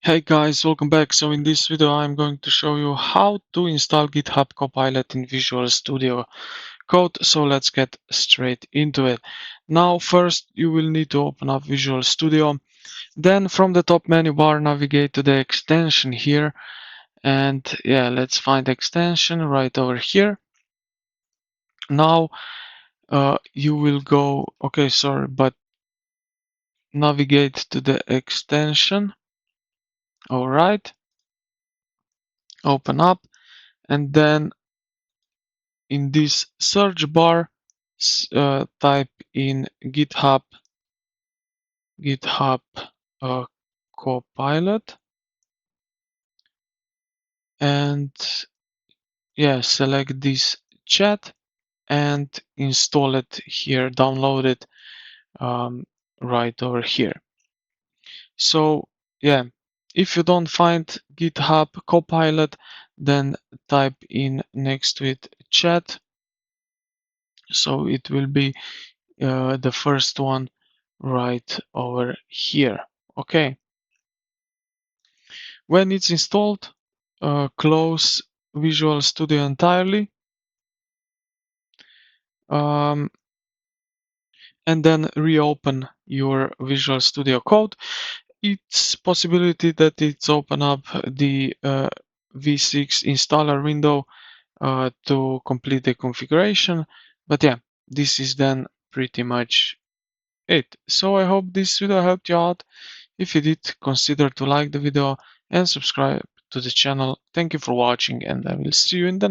Hey guys, welcome back. So in this video I'm going to show you how to install GitHub Copilot in Visual Studio Code. So let's get straight into it. Now first you will need to open up Visual Studio. Then from the top menu bar navigate to the extension here. And yeah, let's find extension right over here. Now you will go, okay, sorry, but navigate to the extension. All right, open up and then in this search bar, type in GitHub uh, Copilot, and yeah, select this chat and install it here, download it right over here. So yeah, if you don't find GitHub Copilot, then type in next to it chat. So it will be the first one right over here. Okay, when it's installed, close Visual Studio entirely, um, and then reopen your Visual Studio Code. It's possibility that it's open up the V6 installer window to complete the configuration, but yeah, this is then pretty much it. So I hope this video helped you out. If you did, consider to like the video and subscribe to the channel. Thank you for watching, and I will see you in the next